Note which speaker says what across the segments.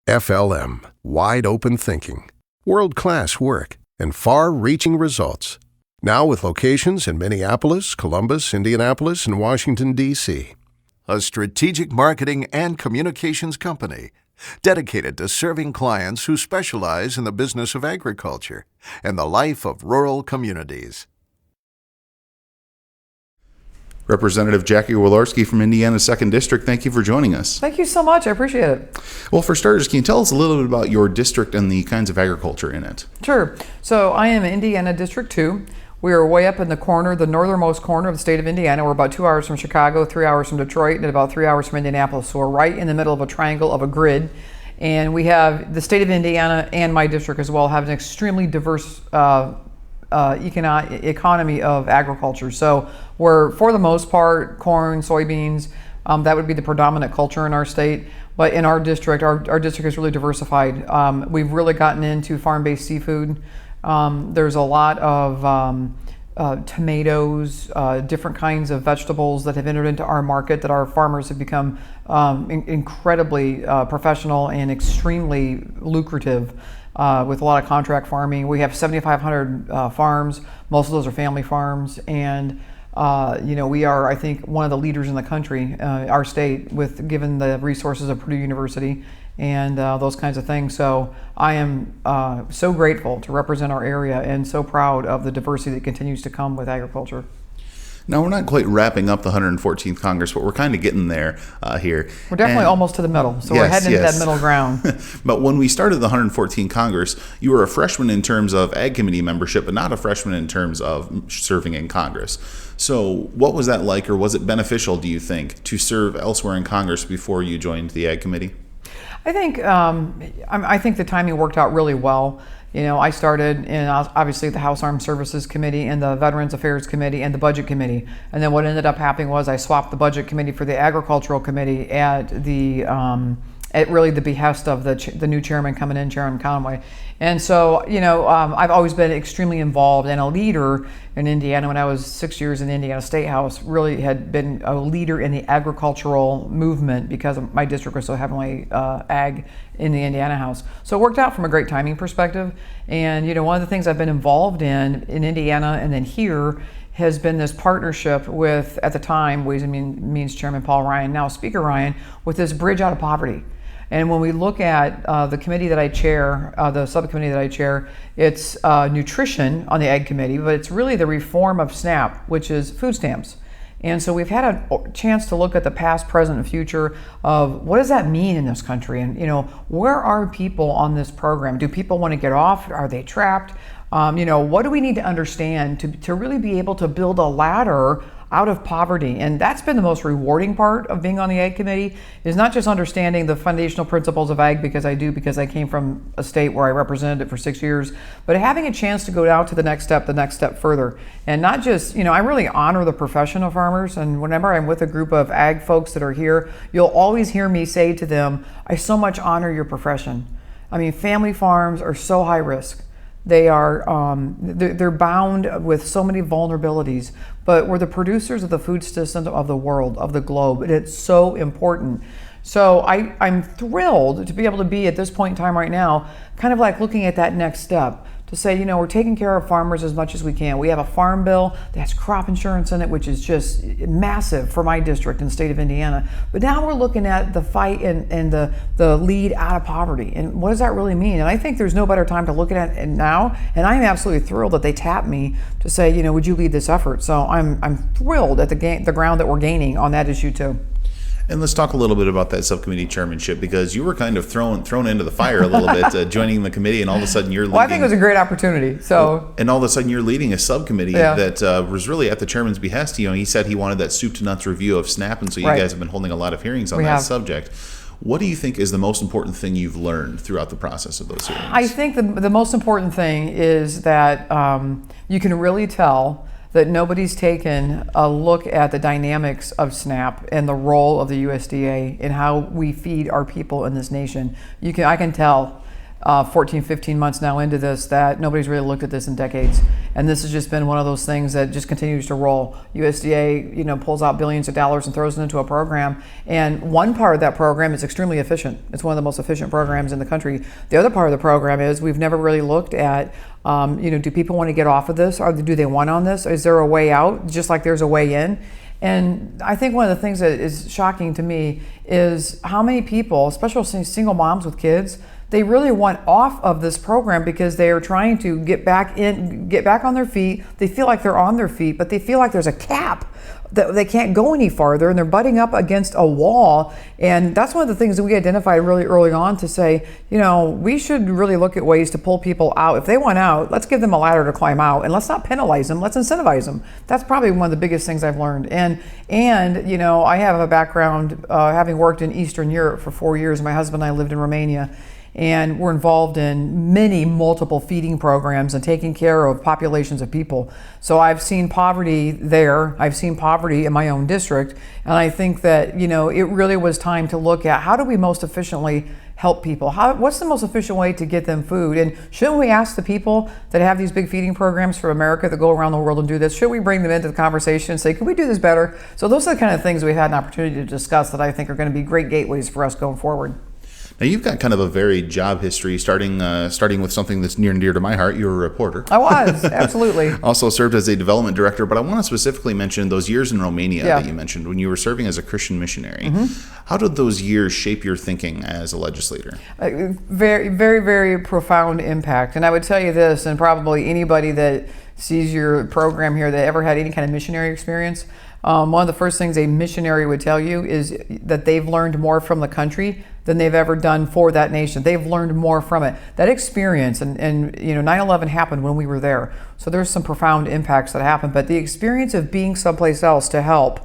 Speaker 1: FLM, wide open thinking, world-class work, and far-reaching results. Now with locations in Minneapolis, Columbus, Indianapolis, and Washington, D.C. A strategic marketing and communications company dedicated to serving clients who specialize in the business of agriculture and the life of rural communities.
Speaker 2: Representative Jackie Walorski from Indiana's 2nd District, thank you for joining us.
Speaker 3: Thank you so much. I appreciate it.
Speaker 2: Well, for starters, can you tell us a little bit about your district and the kinds of agriculture in it?
Speaker 3: Sure. So I am Indiana District 2. We are way up in the corner, the northernmost corner of the state of Indiana. We're about 2 hours from Chicago, 3 hours from Detroit, and about 3 hours from Indianapolis. So we're right in the middle of a triangle of a grid. And we have the state of Indiana and my district as well have an extremely diverse economy of agriculture. So we're, for the most part, corn, soybeans, that would be the predominant culture in our state. But in our district, our district is really diversified. We've really gotten into farm-based seafood. There's a lot of tomatoes, different kinds of vegetables that have entered into our market that our farmers have become incredibly professional and extremely lucrative. With a lot of contract farming. We have 7,500 farms. Most of those are family farms, and we are, I think, one of the leaders in the country, our state, with given the resources of Purdue University and those kinds of things. So I am so grateful to represent our area and so proud of the diversity that continues to come with agriculture.
Speaker 2: Now, we're not quite wrapping up the 114th Congress, but we're kind of getting there here.
Speaker 3: We're definitely almost to the middle, so we're heading into that middle ground.
Speaker 2: But when we started the 114th Congress, you were a freshman in terms of Ag Committee membership, but not a freshman in terms of serving in Congress. So what was that like, or was it beneficial, do you think, to serve elsewhere in Congress before you joined the Ag Committee?
Speaker 3: I think the timing worked out really well. I started in obviously the House Armed Services Committee and the Veterans Affairs Committee and the Budget Committee. And then what ended up happening was I swapped the Budget Committee for the Agricultural Committee at really the behest of the new chairman coming in, Chairman Conway. And so, I've always been extremely involved and a leader in Indiana. When I was 6 years in the Indiana State House, really had been a leader in the agricultural movement because my district was so heavily ag in the Indiana House. So it worked out from a great timing perspective. And, one of the things I've been involved in Indiana and then here has been this partnership with, at the time, Ways and Means Chairman Paul Ryan, now Speaker Ryan, with this Bridge Out of Poverty. And when we look at the committee that I chair, the subcommittee that I chair, it's nutrition on the Ag Committee, but it's really the reform of SNAP, which is food stamps. And so we've had a chance to look at the past, present, and future of what does that mean in this country? And, where are people on this program? Do people want to get off? Are they trapped? What do we need to understand to really be able to build a ladder out of poverty? And that's been the most rewarding part of being on the Ag Committee, is not just understanding the foundational principles of ag because I came from a state where I represented it for 6 years, but having a chance to go down to the next step further. And not just, I really honor the profession of farmers, and whenever I'm with a group of ag folks that are here, you'll always hear me say to them, I so much honor your profession. Family farms are so high risk. They are they're bound with so many vulnerabilities, but we're the producers of the food system of the world, of the globe, and it's so important. So I'm thrilled to be able to be at this point in time right now, kind of like looking at that next step to say, we're taking care of farmers as much as we can. We have a farm bill that has crop insurance in it, which is just massive for my district in the state of Indiana. But now we're looking at the fight and the lead out of poverty. And what does that really mean? And I think there's no better time to look at it now. And I'm absolutely thrilled that they tapped me to say, would you lead this effort? So I'm thrilled at the ground that we're gaining on that issue too.
Speaker 2: And let's talk a little bit about that subcommittee chairmanship, because you were kind of thrown into the fire a little bit, joining the committee, and all of a sudden you're leading.
Speaker 3: Well, I think it was a great opportunity.
Speaker 2: And all of a sudden you're leading a subcommittee that was really at the chairman's behest. He said he wanted that soup to nuts review of SNAP, and so you guys have been holding a lot of hearings on that subject. What do you think is the most important thing you've learned throughout the process of those hearings?
Speaker 3: I think the most important thing is that you can really tell that nobody's taken a look at the dynamics of SNAP and the role of the USDA and how we feed our people in this nation. I can tell 14, 15 months now into this, that nobody's really looked at this in decades. And this has just been one of those things that just continues to roll. USDA, pulls out billions of dollars and throws it into a program. And one part of that program is extremely efficient. It's one of the most efficient programs in the country. The other part of the program is we've never really looked at, do people want to get off of this? Or do they want on this? Is there a way out, just like there's a way in? And I think one of the things that is shocking to me is how many people, especially single moms with kids, they really want off of this program because they are trying to get back on their feet. They feel like they're on their feet, but they feel like there's a cap that they can't go any farther, and they're butting up against a wall. And that's one of the things that we identified really early on to say, we should really look at ways to pull people out. If they want out, let's give them a ladder to climb out, and let's not penalize them. Let's incentivize them. That's probably one of the biggest things I've learned. And I have a background having worked in Eastern Europe for 4 years. My husband and I lived in Romania. And we're involved in multiple feeding programs and taking care of populations of people. So I've seen poverty there. I've seen poverty in my own district. And I think that, it really was time to look at how do we most efficiently help people? What's the most efficient way to get them food? And shouldn't we ask the people that have these big feeding programs for America that go around the world and do this, should we bring them into the conversation and say, could we do this better? So those are the kind of things we've had an opportunity to discuss that I think are going to be great gateways for us going forward.
Speaker 2: Now, you've got kind of a varied job history, starting with something that's near and dear to my heart. You're a reporter.
Speaker 3: I was, absolutely.
Speaker 2: Also served as a development director, but I want to specifically mention those years in Romania that you mentioned when you were serving as a Christian missionary. Mm-hmm. How did those years shape your thinking as a legislator?
Speaker 3: Very, very, very profound impact. And I would tell you this, and probably anybody that sees your program here that ever had any kind of missionary experience, one of the first things a missionary would tell you is that they've learned more from the country than they've ever done for that nation. They've learned more from it. That experience, and 9/11 happened when we were there. So there's some profound impacts that happened. But the experience of being someplace else to help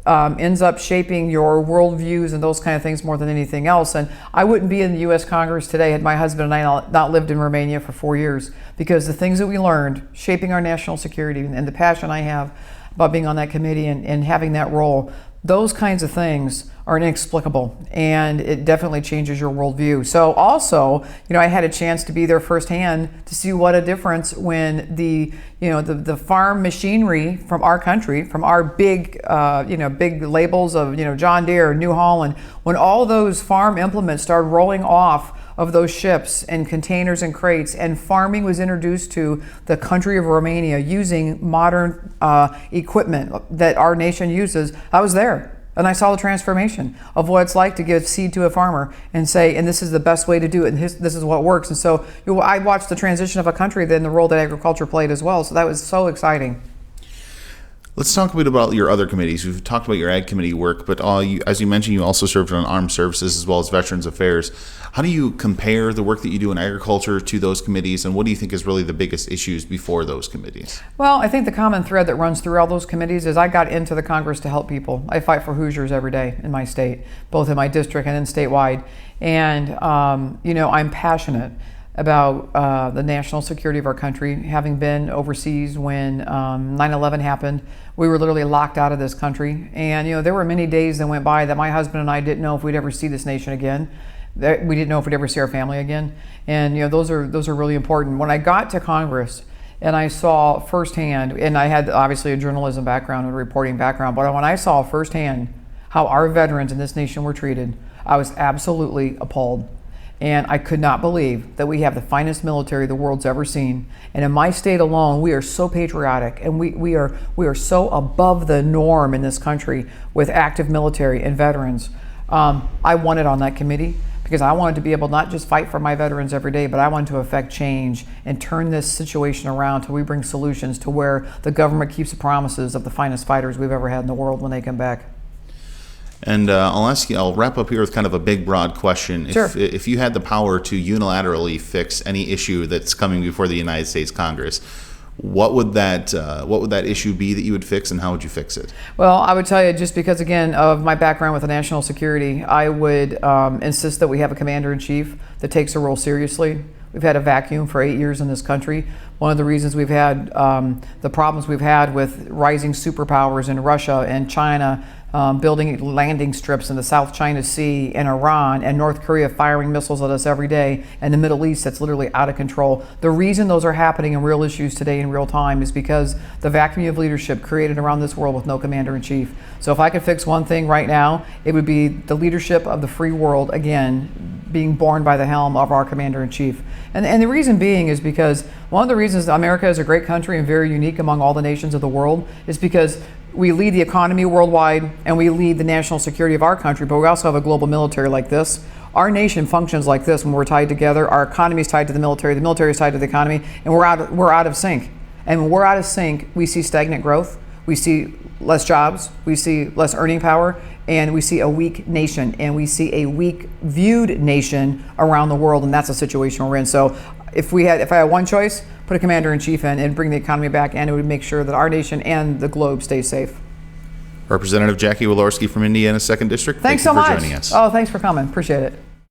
Speaker 3: ends up shaping your worldviews and those kind of things more than anything else. And I wouldn't be in the U.S. Congress today had my husband and I not lived in Romania for 4 years, because the things that we learned shaping our national security and the passion I have about being on that committee and having that role, those kinds of things are inexplicable, and it definitely changes your worldview. So also, I had a chance to be there firsthand to see what a difference when the farm machinery from our country, from our big labels of, John Deere, New Holland, when all those farm implements started rolling off of those ships and containers and crates, and farming was introduced to the country of Romania using modern equipment that our nation uses, I was there. And I saw the transformation of what it's like to give seed to a farmer and say, and this is the best way to do it, and this is what works. And so I watched the transition of a country, then the role that agriculture played as well. So that was so exciting.
Speaker 2: Let's talk a bit about your other committees. We've talked about your Ag Committee work, but as you mentioned, you also served on Armed Services as well as Veterans Affairs. How do you compare the work that you do in agriculture to those committees, and what do you think is really the biggest issues before those committees?
Speaker 3: Well, I think the common thread that runs through all those committees is I got into the Congress to help people. I fight for Hoosiers every day in my state, both in my district and then statewide. And, I'm passionate about the national security of our country. Having been overseas when 9/11 happened, we were literally locked out of this country. And there were many days that went by that my husband and I didn't know if we'd ever see this nation again. We didn't know if we'd ever see our family again. And those are really important. When I got to Congress and I saw firsthand, and I had obviously a journalism background and a reporting background, but when I saw firsthand how our veterans in this nation were treated, I was absolutely appalled. And I could not believe that we have the finest military the world's ever seen. And in my state alone, we are so patriotic, and we are so above the norm in this country with active military and veterans. I wanted on that committee because I wanted to be able to not just fight for my veterans every day, but I wanted to affect change and turn this situation around till we bring solutions to where the government keeps the promises of the finest fighters we've ever had in the world when they come back.
Speaker 2: And I'll wrap up here with kind of a big, broad question.
Speaker 3: Sure.
Speaker 2: If you had the power to unilaterally fix any issue that's coming before the United States Congress, what would that issue be that you would fix, and how would you fix it?
Speaker 3: Well, I would tell you, just because, again, of my background with the national security, I would insist that we have a commander-in-chief that takes the role seriously. We've had a vacuum for 8 years in this country. One of the reasons we've had the problems we've had with rising superpowers in Russia and China building landing strips in the South China Sea and Iran and North Korea firing missiles at us every day, and the Middle East that's literally out of control. The reason those are happening in real issues today in real time is because the vacuum of leadership created around this world with no commander-in-chief. So if I could fix one thing right now, it would be the leadership of the free world, again, being borne by the helm of our commander-in-chief. And the reason being is because one of the reasons that America is a great country and very unique among all the nations of the world is because we lead the economy worldwide and we lead the national security of our country, but we also have a global military like this. Our nation functions like this when we're tied together. Our economy is tied to the military is tied to the economy, and we're out of sync. And when we're out of sync, we see stagnant growth, we see less jobs, we see less earning power, and we see a weak nation, and we see a weak viewed nation around the world, and that's the situation we're in. So if I had one choice, put a commander-in-chief in and bring the economy back, and it would make sure that our nation and the globe stays safe.
Speaker 2: Representative Jackie Walorski from Indiana's 2nd District.
Speaker 3: Thanks so much.
Speaker 2: Thank you for joining us.
Speaker 3: Oh, thanks for coming. Appreciate it.